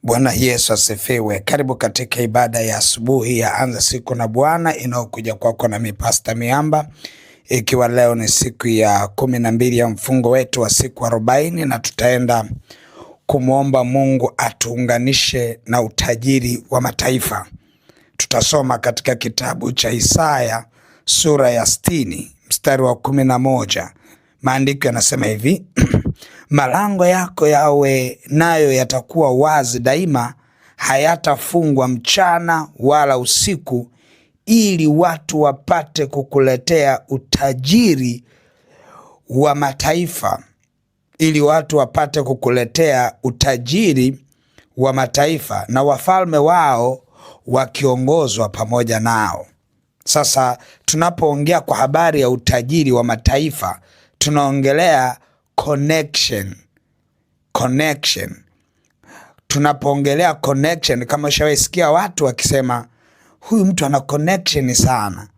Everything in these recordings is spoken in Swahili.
Bwana Yesu asifiwe. Karibu katika ibada ya asubuhi ya Anza Siku na Bwana inayokuja kwako na Pastor Miamba. Ikiwa leo ni siku ya 12 ya mfungo wetu wa siku 40, na tutaenda kumwomba Mungu atuunganishe na utajiri wa mataifa. Tutasoma katika kitabu cha Isaya sura ya 60 mstari wa 11. Maandiko yanasema hivi: malango yako yawe nayo yatakuwa wazi daima, hayatafungwa mchana wala usiku, ili watu wapate kukuletea utajiri wa mataifa. Ili watu wapate kukuletea utajiri wa mataifa, na wafalme wao wakiongozwa pamoja nao. Sasa tunapoongea kwa habari ya utajiri wa mataifa, tunaongelea connection. Tunapoongelea connection, kama ushawaisikia watu wakisema huyu mtu ana connection sana,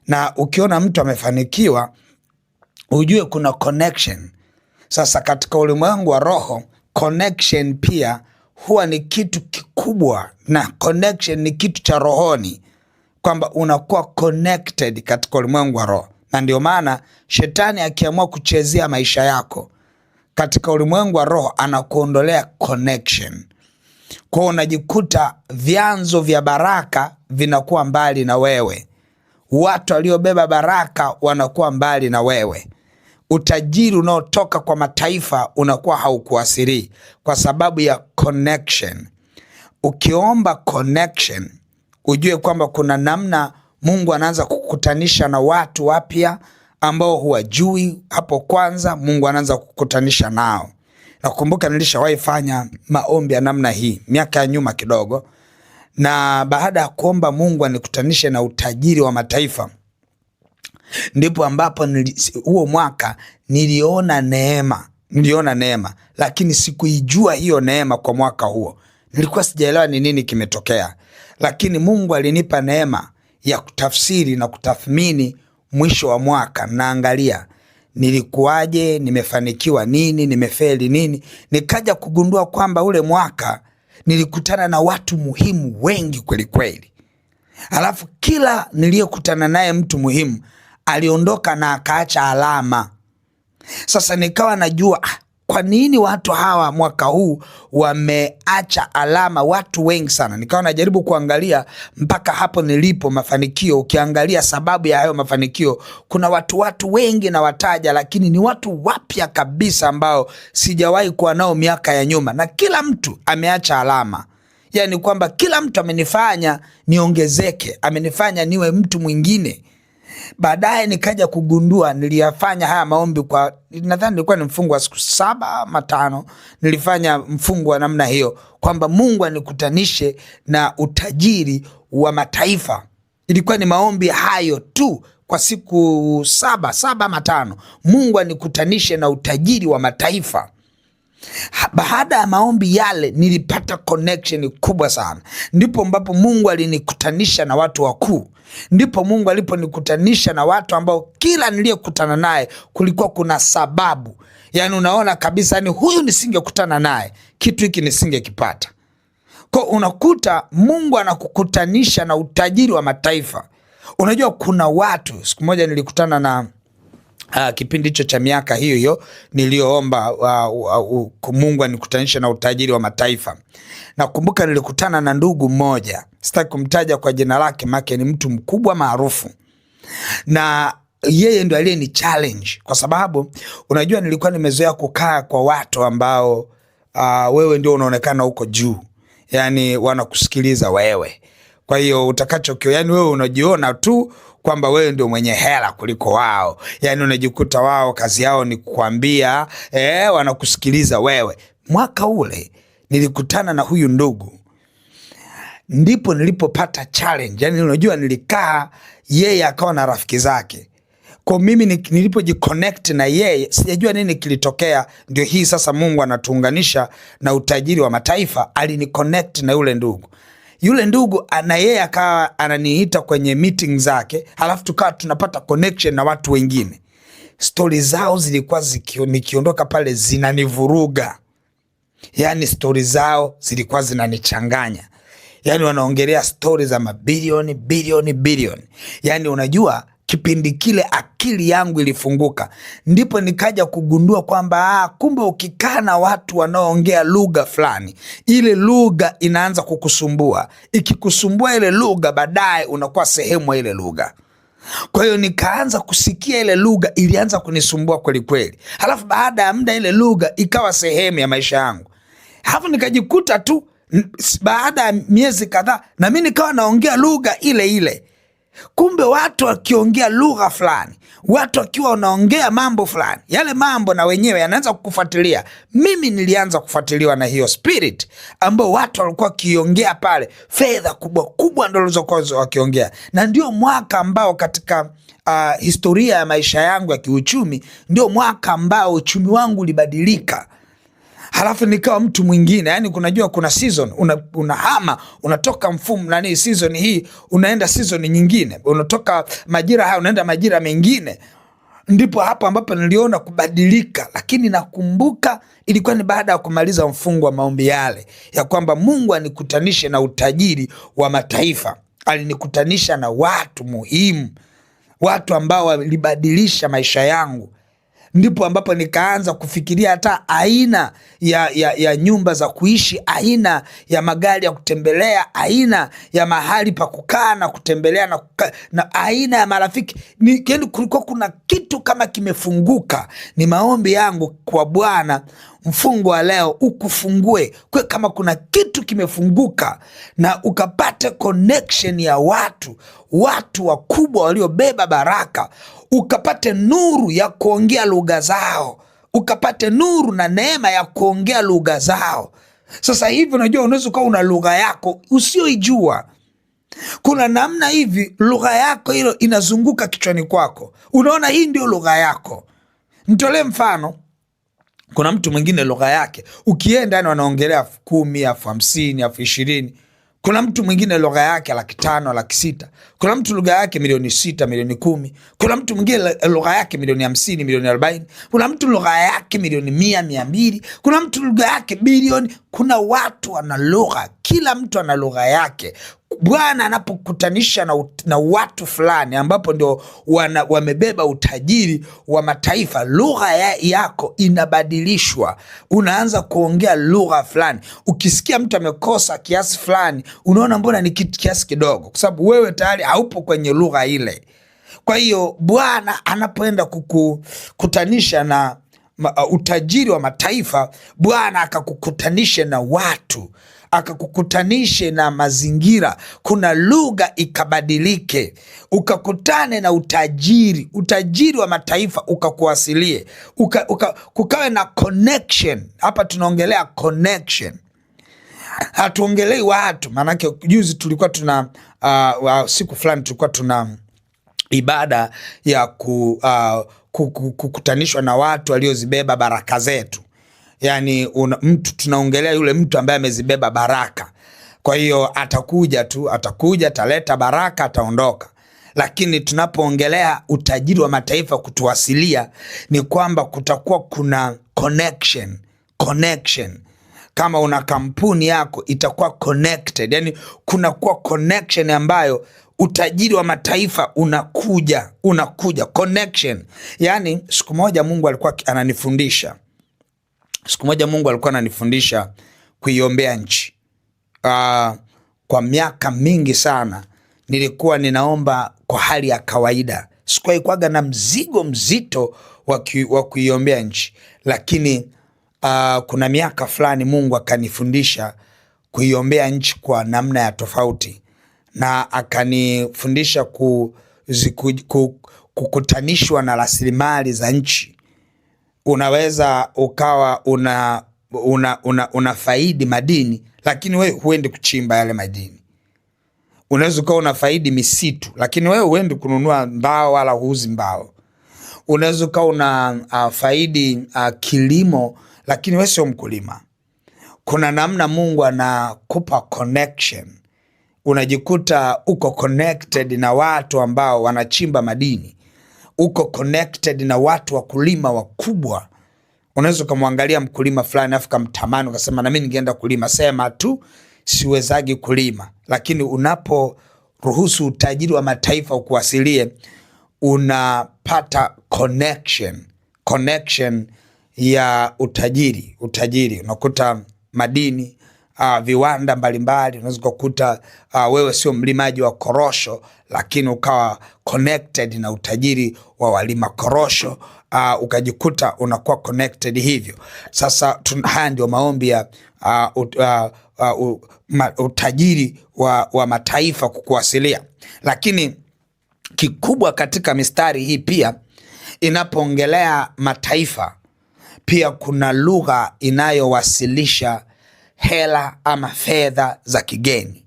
na ukiona mtu amefanikiwa ujue kuna connection. Sasa katika ulimwengu wa roho, connection pia huwa ni kitu kikubwa, na connection ni kitu cha rohoni, kwamba unakuwa connected katika ulimwengu wa roho. Na ndio maana shetani akiamua kuchezea maisha yako katika ulimwengu wa roho, anakuondolea connection. Kwa unajikuta vyanzo vya baraka vinakuwa mbali na wewe, watu waliobeba baraka wanakuwa mbali na wewe, utajiri unaotoka kwa mataifa unakuwa haukuasiri kwa sababu ya connection. Ukiomba connection, ujue kwamba kuna namna Mungu anaanza kukutanisha na watu wapya ambao huwajui hapo kwanza. Mungu anaanza kukutanisha nao. Na kumbuka nilishawahi fanya maombi ya namna hii miaka ya nyuma kidogo, na baada ya kuomba Mungu anikutanishe na utajiri wa mataifa, ndipo ambapo huo mwaka niliona neema, lakini sikuijua hiyo neema kwa mwaka huo. Nilikuwa sijaelewa ni nini kimetokea, lakini Mungu alinipa neema ya kutafsiri na kutathmini mwisho wa mwaka. Naangalia nilikuwaje, nimefanikiwa nini, nimefeli nini. Nikaja kugundua kwamba ule mwaka nilikutana na watu muhimu wengi kweli kweli. Alafu kila niliyekutana naye mtu muhimu aliondoka na akaacha alama. Sasa nikawa najua kwa nini watu hawa mwaka huu wameacha alama, watu wengi sana. Nikawa najaribu kuangalia mpaka hapo nilipo mafanikio. Ukiangalia sababu ya hayo mafanikio, kuna watu wengi na wataja, lakini ni watu wapya kabisa ambao sijawahi kuwa nao miaka ya nyuma, na kila mtu ameacha alama. Yani kwamba kila mtu amenifanya niongezeke, amenifanya niwe mtu mwingine. Baadaye nikaja kugundua, niliyafanya haya maombi kwa, nadhani nilikuwa ni mfungo wa siku 7 ama 5. Nilifanya mfungo wa namna hiyo kwamba Mungu anikutanishe na utajiri wa mataifa. Ilikuwa ni maombi hayo tu kwa siku 7 ama 5. Mungu anikutanishe na utajiri wa mataifa. Baada ya maombi yale nilipata connection kubwa sana. Ndipo ambapo Mungu alinikutanisha na watu wakuu. Ndipo Mungu aliponikutanisha na watu ambao kila niliyekutana naye kulikuwa kuna sababu. Yani unaona kabisa, yani huyu nisingekutana naye kitu hiki nisingekipata. Kwa unakuta Mungu anakukutanisha na utajiri wa mataifa. Unajua kuna watu, siku moja nilikutana na kipindi hicho cha miaka hiyo niliyoomba Mungu anikutanisha na utajiri wa mataifa. Nakumbuka nilikutana na ndugu mmoja, sitaki kumtaja kwa jina lake maana ni mtu mkubwa maarufu, na yeye ndio aliyeni challenge, kwa sababu unajua nilikuwa nimezoea kukaa kwa watu ambao wewe ndio unaonekana huko juu, yani wanakusikiliza wewe. Kwa hiyo utakachokio, yani wewe unajiona tu kwamba wewe ndio mwenye hela kuliko wao. Yani unajikuta wao kazi yao ni kukwambia wanakusikiliza wewe. Mwaka ule nilikutana na huyu ndugu, ndipo nilipopata challenge. Yani unajua nilikaa, yeye akawa na rafiki zake. Kwa mimi nilipojiconnect na yeye, sijajua nini kilitokea. Ndio hii sasa Mungu anatuunganisha na utajiri wa mataifa. Aliniconnect na yule ndugu. Yule ndugu na yeye akawa ananiita kwenye meeting zake, halafu tukawa tunapata connection na watu wengine. Story zao zilikuwa nikiondoka pale zinanivuruga. Yani stori zao zilikuwa zinanichanganya. Yani wanaongelea stori za mabilioni bilioni. Yani unajua kipindi kile akili yangu ilifunguka, ndipo nikaja kugundua kwamba kumbe ukikaa na watu wanaoongea lugha fulani, ile lugha inaanza kukusumbua. Ikikusumbua ile lugha, baadaye unakuwa sehemu ya ile lugha. Kwa hiyo nikaanza kusikia ile lugha, ilianza kunisumbua kweli kweli. Halafu baada ya muda ile lugha ikawa sehemu ya maisha yangu. Halafu nikajikuta tu baada ya miezi kadhaa na mimi nikawa naongea lugha ile ile. Kumbe watu wakiongea lugha fulani, watu wakiwa wanaongea mambo fulani, yale mambo na wenyewe yanaanza kukufuatilia. Mimi nilianza kufuatiliwa na hiyo spirit ambao watu walikuwa wakiongea pale, fedha kubwa kubwa ndio walizokuwa wakiongea. Na ndio mwaka ambao katika historia ya maisha yangu ya kiuchumi, ndio mwaka ambao uchumi wangu ulibadilika. Halafu nikawa mtu mwingine. Yani kunajua kuna season, unahama, unatoka mfumo nani season hii unaenda season nyingine, unatoka majira haya unaenda majira mengine. Ndipo hapo ambapo niliona kubadilika. Lakini nakumbuka ilikuwa ni baada ya kumaliza mfungo wa maombi yale, ya kwamba Mungu anikutanishe na utajiri wa mataifa. Alinikutanisha na watu muhimu, watu ambao walibadilisha maisha yangu. Ndipo ambapo nikaanza kufikiria hata aina ya nyumba za kuishi, aina ya magari ya kutembelea, aina ya mahali pa kukaa na kutembelea na aina ya marafiki. Yaani kulikuwa kuna kitu kama kimefunguka. Ni maombi yangu kwa Bwana, mfungo wa leo ukufungue kwa kama kuna kitu kimefunguka, na ukapate connection ya watu wakubwa waliobeba baraka, ukapate nuru ya kuongea lugha zao, ukapate nuru na neema ya kuongea lugha zao. Sasa hivi unajua unaweza kuwa una lugha yako usioijua. Kuna namna hivi lugha yako hilo inazunguka kichwani kwako, unaona hii ndio lugha yako. Nitolee mfano. Kuna mtu mwingine lugha yake ukienda yani wanaongelea 10,000, 50,000, 20,000. Kuna mtu mwingine lugha yake 500,000, 600,000. Kuna mtu lugha yake 6 milioni, 10. Kuna mtu mwingine lugha yake 50 milioni, 40. Kuna mtu lugha yake 100, 200. Kuna mtu lugha yake bilioni. Kuna watu wana lugha, kila mtu ana lugha yake. Bwana anapokutanisha na watu fulani ambapo ndio wamebeba utajiri wa mataifa, lugha yako inabadilishwa. Unaanza kuongea lugha fulani. Ukisikia mtu amekosa kiasi fulani, unaona mbona ni kiasi kidogo, kwa sababu wewe tayari haupo kwenye lugha ile. Kwa hiyo Bwana anapoenda kukutanisha na utajiri wa mataifa, Bwana akakukutanishe na watu, akakukutanishe na mazingira, kuna lugha ikabadilike, ukakutane na utajiri wa mataifa ukakuwasilie, kukawe na connection. Hapa tunaongelea connection, hatuongelei watu. Maanake juzi tulikuwa tuna siku fulani tulikuwa tuna ibada ya kukutanishwa na watu waliozibeba baraka zetu. Yani mtu tunaongelea yule mtu ambaye amezibeba baraka. Kwa hiyo atakuja ataleta baraka, ataondoka. Lakini tunapoongelea utajiri wa mataifa kutuwasilia, ni kwamba kutakuwa kuna connection. Kama una kampuni yako itakuwa connected. Yani kunakuwa connection ambayo utajiri wa mataifa unakuja connection. Yani siku moja Mungu alikuwa ananifundisha kuiombea nchi. Kwa miaka mingi sana nilikuwa ninaomba kwa hali ya kawaida, sikuwahi kuwaga na mzigo mzito wa kuiombea nchi. Lakini kuna miaka fulani Mungu akanifundisha kuiombea nchi kwa namna ya tofauti, na akanifundisha kukutanishwa na rasilimali za nchi. Unaweza ukawa unafaidi madini, lakini wewe huendi kuchimba yale madini. Unaweza ukawa unafaidi misitu, lakini wewe huendi kununua mbao wala huuzi mbao. Unaweza ukawa unafaidi kilimo, lakini wewe sio mkulima. Kuna namna Mungu anakupa connection. Unajikuta uko connected na watu ambao wanachimba madini, uko connected na watu wakulima wakubwa, Unaweza kumwangalia mkulima fulani afu kamtamani ukasema na mimi ningeenda kulima. Sema tu siwezagi kulima. Lakini unaporuhusu utajiri wa mataifa ukuwasilie, unapata connection ya utajiri. Unakuta madini, viwanda mbalimbali. Unaweza kukuta wewe sio mlimaji wa korosho, lakini ukawa connected na utajiri wa walima korosho, ukajikuta unakuwa connected hivyo. Sasa haya ndio maombi ya utajiri wa mataifa kukuwasilia. Lakini kikubwa katika mistari hii pia inapoongelea mataifa, pia kuna lugha inayowasilisha hela ama fedha za kigeni,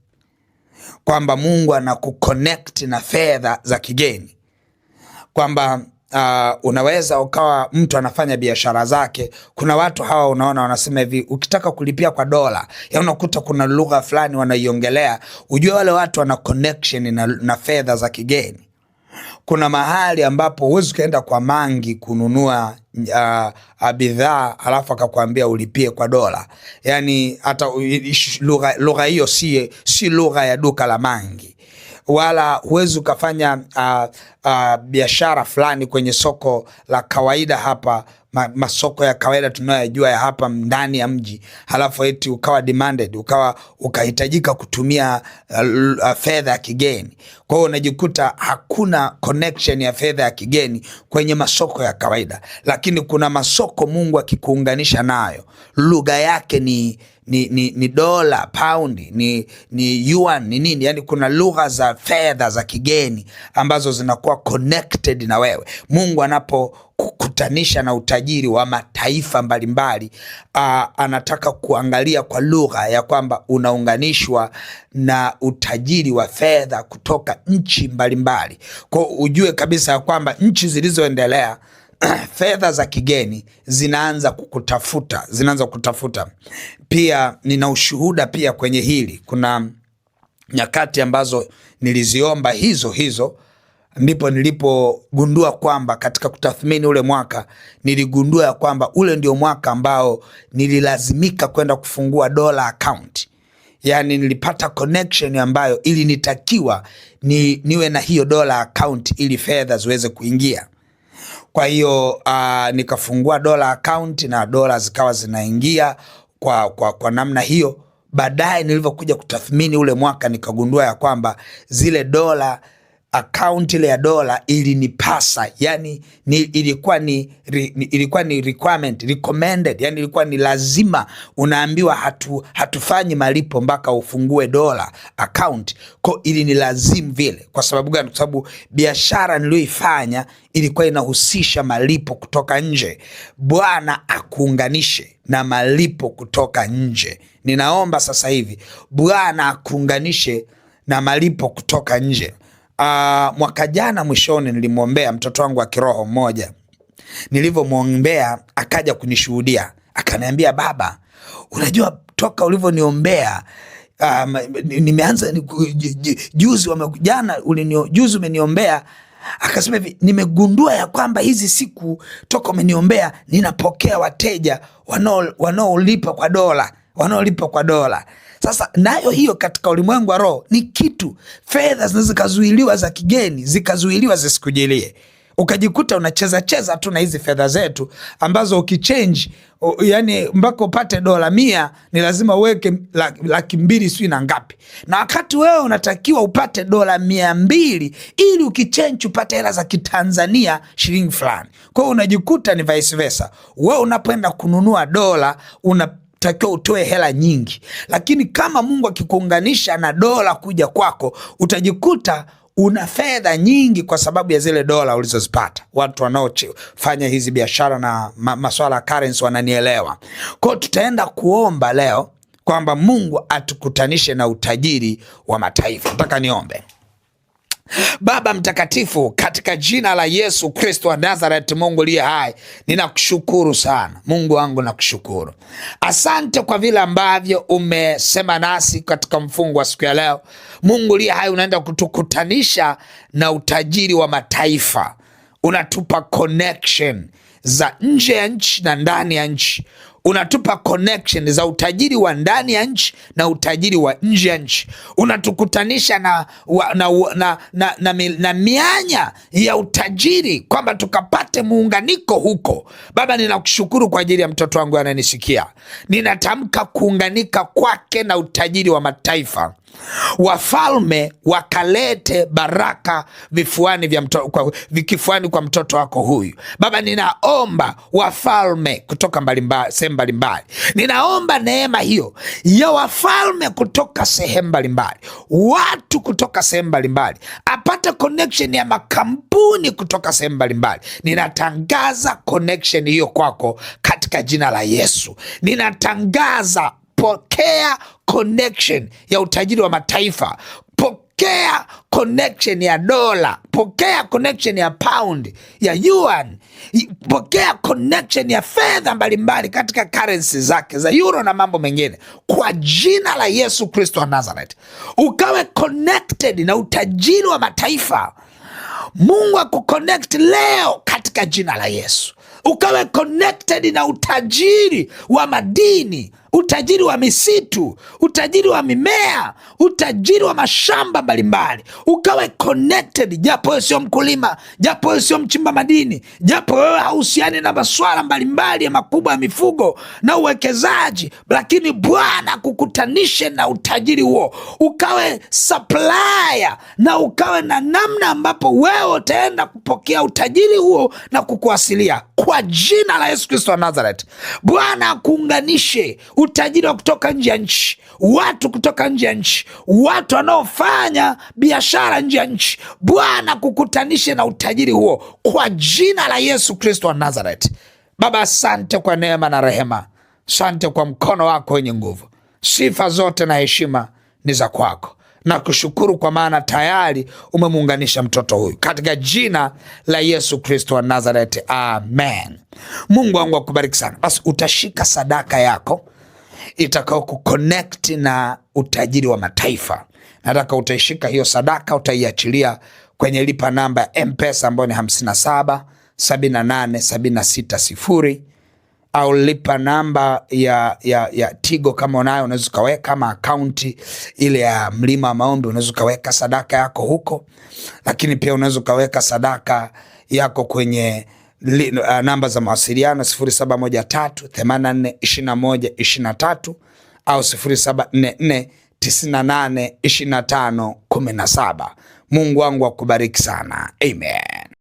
kwamba Mungu anakuconnect na fedha za kigeni, kwamba unaweza ukawa mtu anafanya biashara zake. Kuna watu hawa unaona wanasema hivi, ukitaka kulipia kwa dola, ya unakuta kuna lugha fulani wanaiongelea, ujue wale watu wana connection na fedha za kigeni. Kuna mahali ambapo huwezi kaenda kwa mangi kununua bidhaa alafu akakwambia ulipie kwa dola. Yani hata lugha hiyo si lugha ya duka la mangi. Wala huwezi ukafanya biashara fulani kwenye soko la kawaida hapa, masoko ya kawaida tunayojua ya hapa ndani ya mji, halafu eti ukawa demanded, ukahitajika kutumia fedha ya kigeni. Kwa hiyo unajikuta hakuna connection ya fedha ya kigeni kwenye masoko ya kawaida. Lakini kuna masoko Mungu akikuunganisha nayo, lugha yake ni dola, paundi, ni yuan, ni nini. Yani kuna lugha za fedha za kigeni ambazo zinakuwa connected na wewe. Mungu anapokutanisha na utajiri wa mataifa mbalimbali, anataka kuangalia kwa lugha ya kwamba unaunganishwa na utajiri wa fedha kutoka nchi mbalimbali. Kwa ujue kabisa ya kwamba nchi zilizoendelea fedha za kigeni zinaanza kutafuta. Pia nina ushuhuda pia kwenye hili. Kuna nyakati ambazo niliziomba hizo, ndipo nilipogundua kwamba katika kutathmini ule mwaka, niligundua ya kwamba ule ndio mwaka ambao nililazimika kwenda kufungua dola account. Yani nilipata connection ambayo ili nitakiwa niwe na hiyo dola account ili fedha ziweze kuingia. Kwa hiyo nikafungua dola account na dola zikawa zinaingia kwa namna hiyo. Baadaye nilivyokuja kutathmini ule mwaka, nikagundua ya kwamba zile dola, account ile ya dola ilinipasa, yani ilikuwa ni requirement, recommended, yani ilikuwa ni lazima, unaambiwa hatufanyi malipo mpaka ufungue dola account. Kwa ili ni lazimu vile. Kwa sababu gani? Kwa sababu biashara niliyoifanya ilikuwa inahusisha malipo kutoka nje. Bwana akuunganishe na malipo kutoka nje. Ninaomba sasa hivi Bwana akuunganishe na malipo kutoka nje. Mwaka jana mwishoni nilimwombea mtoto wangu wa kiroho mmoja. Nilivyomwombea akaja kunishuhudia, akaniambia, baba, unajua toka ulivyoniombea nimeanza juzi umeniombea. Akasema hivi, nimegundua ya kwamba hizi siku toka umeniombea ninapokea wateja wanaolipa kwa dola. Sasa nayo hiyo katika ulimwengu wa roho ni kitu. Fedha zikazuiliwa za kigeni, zikazuiliwa zisikujilie. Ukajikuta unacheza tu na hizi fedha zetu ambazo ukichange, yani mpaka upate dola 100 ni lazima uweke 200,000 sio na ngapi. Na wakati wewe unatakiwa upate dola 200 ili ukichange upate hela za kitanzania shilingi fulani. Kwa hiyo unajikuta ni vice versa. Wewe unapoenda kununua dola unatakiwa utoe hela nyingi. Lakini kama Mungu akikuunganisha na dola kuja kwako, utajikuta una fedha nyingi kwa sababu ya zile dola ulizozipata. Watu wanaofanya hizi biashara na masuala ya currency wananielewa. Kwa tutaenda kuomba leo kwamba Mungu atukutanishe na utajiri wa mataifa. Nataka niombe. Baba mtakatifu, katika jina la Yesu Kristo wa Nazareth, Mungu liye hai, ninakushukuru sana. Mungu wangu nakushukuru. Asante kwa vile ambavyo umesema nasi katika mfungo wa siku ya leo. Mungu liye hai, unaenda kutukutanisha na utajiri wa mataifa. Unatupa connection za nje ya nchi na ndani ya nchi. Unatupa connection za utajiri wa ndani ya nchi na utajiri wa nje ya nchi. Unatukutanisha na mianya ya utajiri, kwamba tukapate muunganiko huko. Baba, ninakushukuru kwa ajili ya mtoto wangu ananisikia. Ninatamka kuunganika kwake na utajiri wa mataifa. Wafalme wakalete baraka kifuani kwa mtoto wako huyu. Baba, ninaomba wafalme kutoka sehemu mbalimbali, ninaomba neema hiyo ya wafalme kutoka sehemu mbalimbali, watu kutoka sehemu mbalimbali, apate connection ya makampuni kutoka sehemu mbalimbali. Ninatangaza connection hiyo kwako katika jina la Yesu. Ninatangaza, pokea connection ya utajiri wa mataifa, pokea connection ya dola, pokea connection ya pound, ya yuan, pokea connection ya fedha mbalimbali katika currency zake za euro na mambo mengine, kwa jina la Yesu Kristo wa Nazareth. Ukawe connected na utajiri wa mataifa. Mungu akuconnect leo katika jina la Yesu. Ukawe connected na utajiri wa madini, utajiri wa misitu, utajiri wa mimea, utajiri wa mashamba mbalimbali. Ukawe connected, japo wewe sio mkulima, japo wewe sio mchimba madini, japo wewe hauhusiani na masuala mbalimbali ya makubwa ya mifugo na uwekezaji, lakini Bwana kukutanishe na utajiri huo. Ukawe supplier na ukawe na namna ambapo wewe utaenda kupokea utajiri huo na kukuasilia kwa jina la Yesu Kristo wa Nazareth. Bwana akuunganishe utajiri wa kutoka nje ya nchi, watu kutoka nje ya nchi, watu wanaofanya biashara nje ya nchi. Bwana kukutanishe na utajiri huo kwa jina la Yesu Kristo wa Nazareth. Baba, asante kwa neema na rehema. Asante kwa mkono wako wenye nguvu. Sifa zote na heshima ni za kwako. Na kushukuru kwa maana tayari umemuunganisha mtoto huyu katika jina la Yesu Kristo wa Nazareth. Amen. Mungu wangu akubariki sana. Basi utashika sadaka yako itakao kuconnect na utajiri wa mataifa. Nataka utaishika hiyo sadaka, utaiachilia kwenye lipa namba ya M-Pesa ambayo ni 57 78 76 0, au lipa namba ya Tigo kama unayo, unaweza ukaweka, kama akaunti ile ya Mlima wa Maombi unaweza ukaweka sadaka yako huko. Lakini pia unaweza ukaweka sadaka yako kwenye namba za mawasiliano 0713 84 21 23 au 0744 98 25 17. Mungu wangu akubariki sana. Amen.